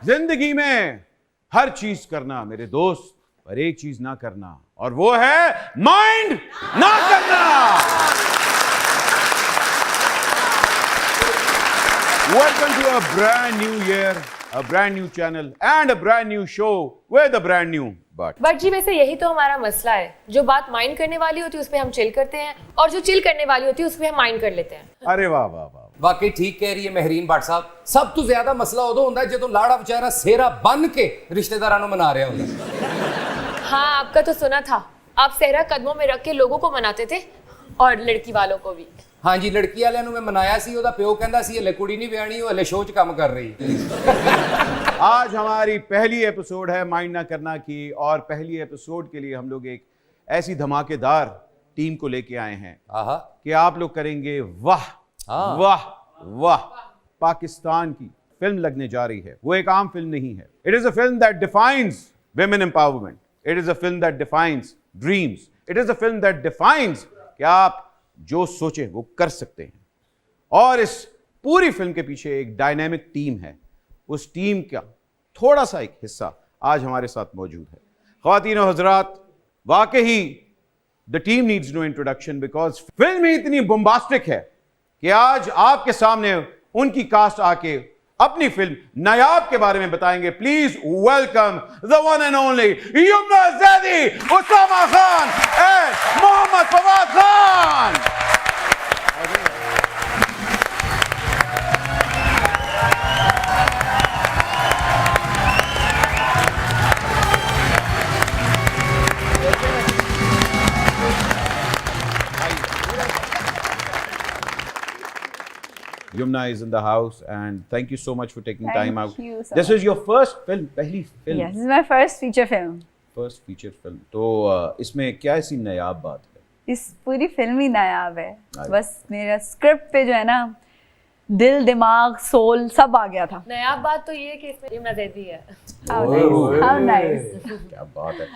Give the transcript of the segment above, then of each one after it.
जिंदगी में हर चीज करना मेरे दोस्त, पर एक चीज ना करना, और वो है माइंड ना करना। Welcome to a brand new year, a brand new channel and a brand new show with a brand new but जी वैसे यही तो हमारा मसला है, जो बात माइंड करने वाली होती है उस पे हम चिल करते हैं, और जो चिल करने वाली होती है उस पे हम माइंड कर लेते हैं। अरे वाह वाह वाह, वाकई ठीक कह रही है महरीन भट्ट साहब। सब तो ज्यादा मसला उदो होंदा है जदों लाड़ा बेचारा सेहरा बन के रिश्तेदारां नूं मना रहा होंदा। हाँ, आपका तो सुना था, आप सेहरा कदमों में रख के लोगों को मनाते थे और लड़की वालों को भी। हाँ जी, लड़की वालिਆਂ ਨੂੰ मैं मनाया सी, ओदा प्यो कहंदा सी हले कुड़ी नहीं विआहणी, ओ हले शो च काम कर रही। आज हमारी पहली एपिसोड है माइंड ना करना की, और पहली एपिसोड के लिए हम लोग एक ऐसी धमाकेदार टीम को लेके आए हैं आहा कि आप लोग करेंगे वाह हाँ। वाह वाह। पाकिस्तान की फिल्म लगने जा रही है, वो एक आम फिल्म नहीं है। It is a film that defines women empowerment, it is a film that defines dreams, it is a film that defines कि आप जो सोचे वो कर सकते हैं। और इस पूरी फिल्म के पीछे एक डायनेमिक टीम है, उस टीम का थोड़ा सा एक हिस्सा आज हमारे साथ मौजूद है। ख्वातीन और हजरात, वाकई the team needs no introduction, because film ही इतनी बॉम्बास्टिक है कि आज आपके सामने उनकी कास्ट आके अपनी फिल्म नायाब के बारे में बताएंगे। Please welcome the one and only Yumna Zaidi, Usama Khan and Mohammad Fawad Khan. Yumna is in the house and thank you so much for taking time out. Thank you so This much. is your first film, पहली film? Yes, this is my first feature film. First feature film. तो इसमें क्या ऐसी नायाब बात है? इस पूरी film ही नायाब है। नायाब। बस मेरा स्क्रिप्ट पे जो है ना, दिल दिमाग सोल सब आ गया था। नायाब बात तो ये है कि इसमें युमना ज़ैदी है। How nice, how nice. क्या बात है।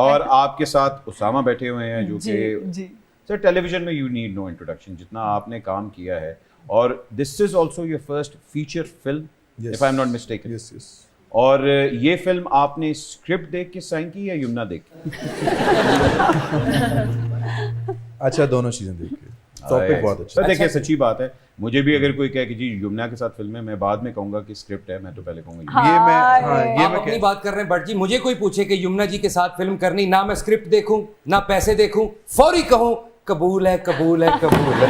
और आपके साथ उसामा बैठे हुए हैं जो कि जी सर टेलीविजन में यू नीड नो इंट्रोडक्शन, जितना आपने काम किया है। और this is also your first feature film if I am not mistaken. Yes yes. और ये फिल्म आपने स्क्रिप्ट देख के साइन की या युमना देख के? अच्छा, दोनों चीजें देख के टॉपिक बहुत अच्छा। सर देखिए, सच्ची बात है, मुझे भी अगर कोई कहे कि जी युमना के साथ फिल्म है, मैं बाद में कहूंगा कि स्क्रिप्ट है, मैं तो पहले कहूंगा ये मैं आप अपनी बात कर रहे हैं भट्ट जी। मुझे कोई पूछे कि युमना जी के साथ फिल्म करनी, ना मैं स्क्रिप्ट देखूं ना पैसे देखूं, फौरी कहूं कबूल है कबूल है कबूल है।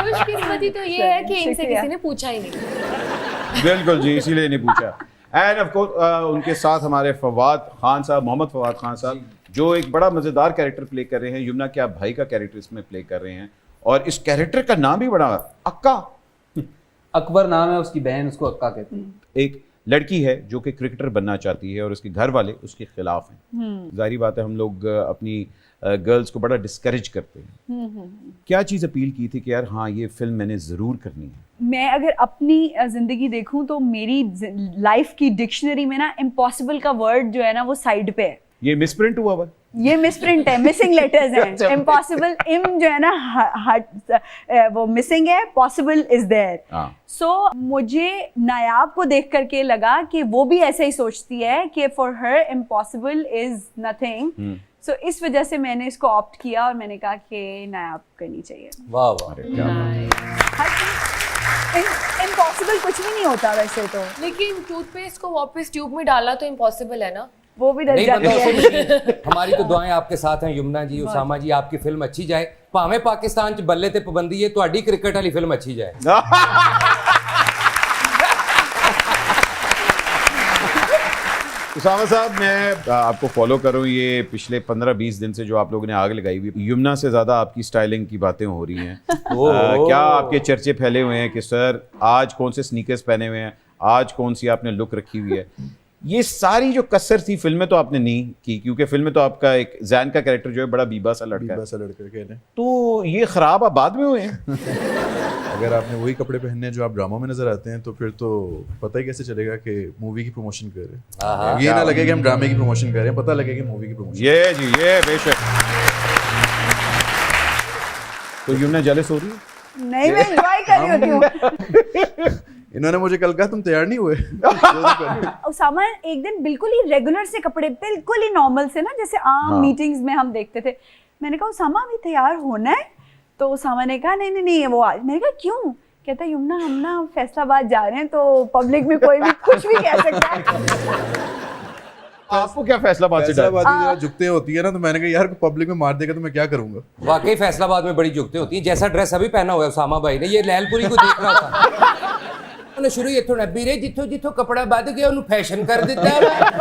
खुशकिस्मती तो ये है कि इनसे किसी ने पूछा ही नहीं। बिल्कुल जी, इसीलिए नहीं पूछा। एंड ऑफ कोर्स उनके साथ हमारे फवाद खान साहब, मोहम्मद फवाद खान साहब, जो एक बड़ा मजेदार कैरेक्टर प्ले कर रहे हैं। युमना के आप भाई का कैरेक्टर इसमें प्ले कर रहे हैं, और इस कैरेक्टर का नाम भी बड़ा अक्का। अकबर नाम है, उसकी बहन उसको अक्का कहती है। एक लड़की है जो कि क्रिकेटर बनना चाहती है और उसके घर वाले उसके खिलाफ हैं। जाहिर बात है, हम लोग अपनी गर्ल्स को बड़ा डिस्करेज करते हैं। क्या चीज़ अपील की थी कि यार हाँ, ये फिल्म मैंने ज़रूर करनी है? मैं अगर अपनी जिंदगी देखूं तो मेरी लाइफ की डिक्शनरी में ना इम्पॉसिबल का वर्ड जो है ना वो साइड पे है। ये मिसप्रिंट हुआ हुआ? ये मिसप्रिंट है, मिसिंग लेटर्स हैं। इम्पॉसिबल इम जो है ना वो मिसिंग है, पॉसिबल इज देयर। सो मुझे नायाब को देख करके लगा कि वो भी ऐसे ही सोचती है कि for her impossible is nothing. So इस वजह से मैंने इसको ऑप्ट किया और मैंने कहा कि नायाब करनी चाहिए। वाह वाह, इम्पॉसिबल कुछ भी नहीं होता वैसे तो, लेकिन टूथपेस्ट को वापस ट्यूब में डालना तो इम्पॉसिबल है ना। वो भी डर नहीं जाती है। मतलब हमारी तो दुआएं आपके साथ हैं युमना जी, उसामा जी, आपकी फिल्म अच्छी जाए। भावें पाकिस्तान च बल्ले ते पाबंदी है, तुहाडी क्रिकेट वाली फिल्म अच्छी जाए। उसामा साहब, मैं आपको फॉलो करूं ये पिछले 15-20 दिन से जो आप लोगों ने आग लगाई हुई, युमना से ज़्यादा आपकी स्टाइलिंग की बातें हो रही हैं। क्या आपके चर्चे फैले हुए हैं कि सर आज कौन से स्नीकर्स पहने हुए हैं, आज कौन सी आपने लुक रखी हुई है? ये सारी जो कसर थी फिल्में तो आपने नहीं की, क्योंकि फिल्में तो आपका एक जैन का कैरेक्टर जो है बड़ा बीबा सा लड़का है, तो ये खराब आप बाद में हुए हैं। अगर आपने वही कपड़े पहनने जो आप ड्रामा में नजर आते हैं तो फिर तो पता ही कैसे चलेगा कि मूवी की प्रमोशन कर रहे हैं। ये ना लगे कि हम ड्रामे की प्रमोशन कर रहे हैं, पता लगे कि मूवी की प्रमोशन। ये जी, ये बेशक। तो युमना जेलस हो रही है? नहीं, मैं एंजॉय कर रही होती हूँ। इन्होंने मुझे कल कहा तुम तैयार नहीं हुए 2 दिन पहले। उसामा एक दिन बिल्कुल ही रेगुलर से कपड़े, बिल्कुल ही नॉर्मल से ना, जैसे आम मीटिंग्स में हम देखते थे। मैंने कहा उसामा अभी तैयार होना है? तो उसामा ने कहा नहीं नहीं वो आज। मैंने कहा क्यों? कहता युमना हम ना फैसलाबाद जा रहे हैं तो पब्लिक में कोई भी कुछ भी कह सकता है। आपको क्या फैसलाबाद से डर? फैसलाबादी जरा जुगते होती है ना, तो मैंने कहा यार पब्लिक में मार देगा तो मैं क्या करूंगा। वाकई फैसलाबाद में बड़ी जुगते होती हैं। जैसा ड्रेस अभी पहना हुआ है उसामा भाई ने, ये लैलपुरी को देख रहा था। उन्होंने शुरू इत्थों नब्बी रे जिथों जिथों कपड़ा बद गया उन्होंने फैशन कर दिता है।